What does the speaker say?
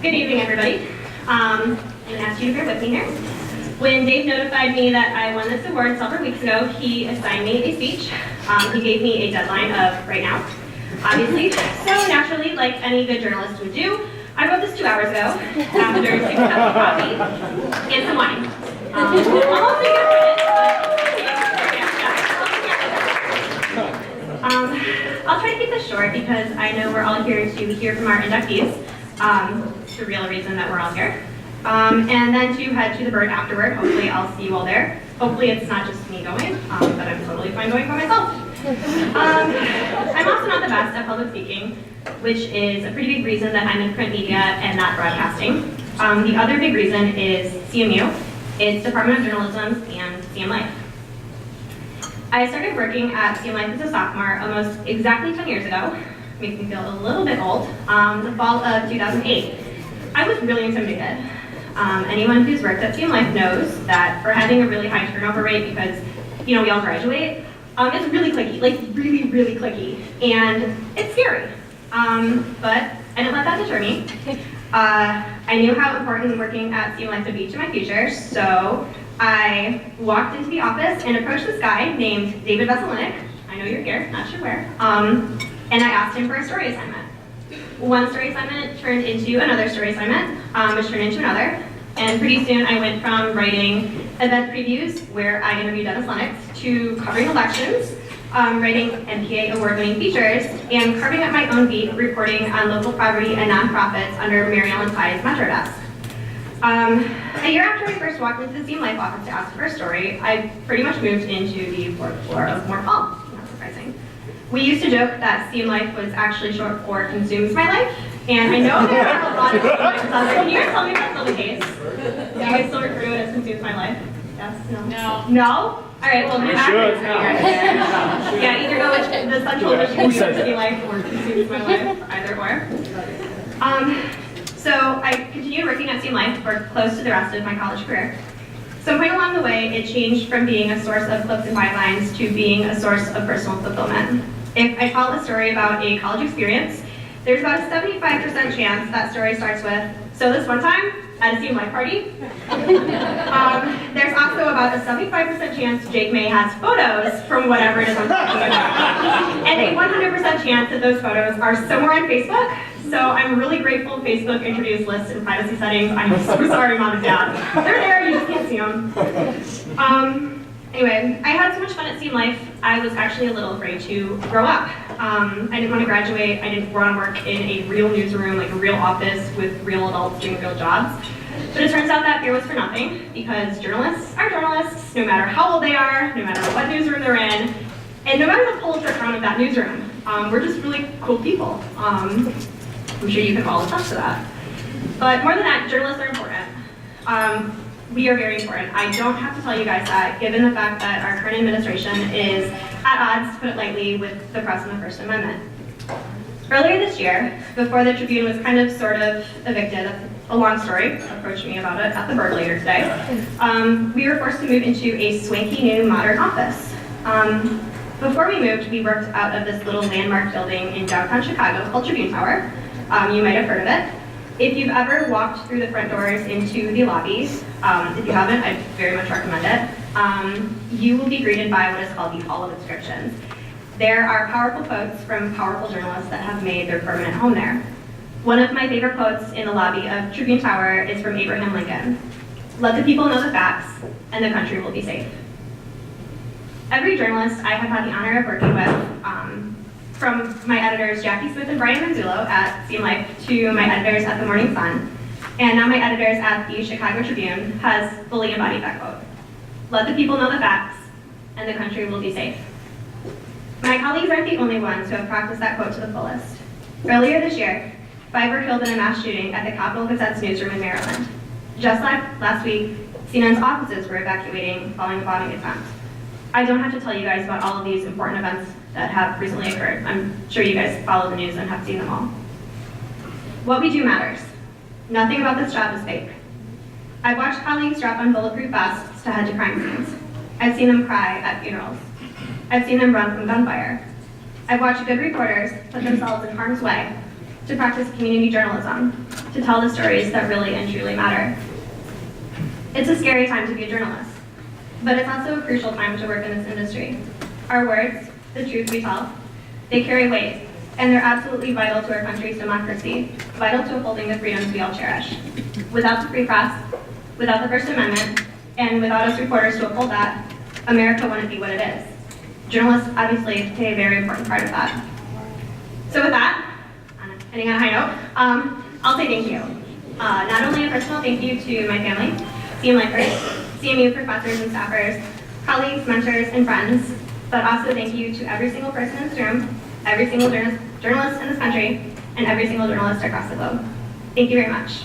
Good evening, everybody. I'm going to ask you to bear with me here. When Dave notified me that I won this award several weeks ago, he assigned me a speech. He gave me a deadline of right now, obviously. So naturally, like any good journalist would do, I wrote this 2 hours ago after 6 cups of coffee and some wine. Almost a year credit, but I'll try to keep this short because I know we're all here to hear from our inductees. The real reason that we're all here. And then to head to the bird afterward. Hopefully I'll see you all there. Hopefully it's not just me going, but I'm totally fine going by myself. I'm also not the best at public speaking, which is a pretty big reason that I'm in print media and not broadcasting. The other big reason is CMU. It's Department of Journalism and CM Life. I started working at CM Life as a sophomore almost exactly 10 years ago. Makes me feel a little bit old. The fall of 2008. I was really intimidated. Anyone who's worked at CM Life knows that for having a really high turnover rate, because we all graduate, it's really cliquey, like really, really cliquey, and it's scary. But I didn't let that deter me. I knew how important working at CM Life would be to my future, so I walked into the office and approached this guy named David Veselinick. I know you're here, not sure where. And I asked him for a story assignment. One story assignment turned into another story assignment, which turned into another. And pretty soon I went from writing event previews, where I interviewed Dennis Lennox, to covering elections, writing MPA award-winning features, and carving up my own beat, reporting on local poverty and nonprofits under Mary Ellen Pye's Metro Desk. A year after I first walked into the CM Life office to ask for a story, I pretty much moved into the fourth floor of Moore Hall. Not surprising. We used to joke that CM Life was actually short for Consumes My Life, and I know there are a lot of CM Life out there. Can you guys tell me if that's still the case? Do you guys still refer to it as Consumes My Life? Yes? No? No? No? All right, well, new acronyms. Yeah, either go with the Central Michigan University Life or Consumes My Life, either or. So I continued working at CM Life for close to the rest of my college career. Some point along the way, it changed from being a source of clips and bylines to being a source of personal fulfillment. If I tell a story about a college experience, there's about a 75% chance that story starts with, so this one time at a CM Life party. There's also about a 75% chance Jake May has photos from whatever it is I'm talking about. And a 100% chance that those photos are somewhere on Facebook. So I'm really grateful Facebook introduced lists and privacy settings. I'm so sorry, Mom and Dad. They're there, you just can't see them. Anyway, I had so much fun at CM Life, I was actually a little afraid to grow up. I didn't want to graduate, I didn't want to work in a real newsroom, like a real office with real adults doing real jobs. But it turns out that fear was for nothing, because journalists are journalists, no matter how old they are, no matter what newsroom they're in, and no matter the culture front of that newsroom. We're just really cool people. I'm sure you can all attest to that. But more than that, journalists are important. We are very important. I don't have to tell you guys that, given the fact that our current administration is at odds, to put it lightly, with the press and the First Amendment. Earlier this year, before the Tribune was kind of sort of evicted, a long story, approached me about it at the Bird later today, we were forced to move into a swanky new modern office. Before we moved, we worked out of this little landmark building in downtown Chicago called Tribune Tower. You might have heard of it. If you've ever walked through the front doors into the lobby, if you haven't, I very much recommend it, you will be greeted by what is called the Hall of Inscriptions. There are powerful quotes from powerful journalists that have made their permanent home there. One of my favorite quotes in the lobby of Tribune Tower is from Abraham Lincoln. "Let the people know the facts, and the country will be safe." Every journalist I have had the honor of working with, from my editors Jackie Smith and Brian Manzullo at CM Life to my editors at the Morning Sun, and now my editors at the Chicago Tribune, has fully embodied that quote. Let the people know the facts, and the country will be safe. My colleagues aren't the only ones who have practiced that quote to the fullest. Earlier this year, 5 were killed in a mass shooting at the Capitol Gazette's newsroom in Maryland. Just like last week, CNN's offices were evacuating following a bombing attempt. I don't have to tell you guys about all of these important events that have recently occurred. I'm sure you guys follow the news and have seen them all. What we do matters. Nothing about this job is fake. I've watched colleagues drop on bulletproof vests to head to crime scenes. I've seen them cry at funerals. I've seen them run from gunfire. I've watched good reporters put themselves in harm's way to practice community journalism, to tell the stories that really and truly matter. It's a scary time to be a journalist, but it's also a crucial time to work in this industry. Our words, the truth we tell, they carry weight, and they're absolutely vital to our country's democracy, vital to upholding the freedoms we all cherish. Without the free press, without the First Amendment, and without us reporters to uphold that, America wouldn't be what it is. Journalists obviously play a very important part of that. So with that, ending on a high note, I'll say thank you. Not only a personal thank you to my family, CMLifers, CMU professors and staffers, colleagues, mentors, and friends, but also thank you to every single person in this room, every single journalist in this country, and every single journalist across the globe. Thank you very much.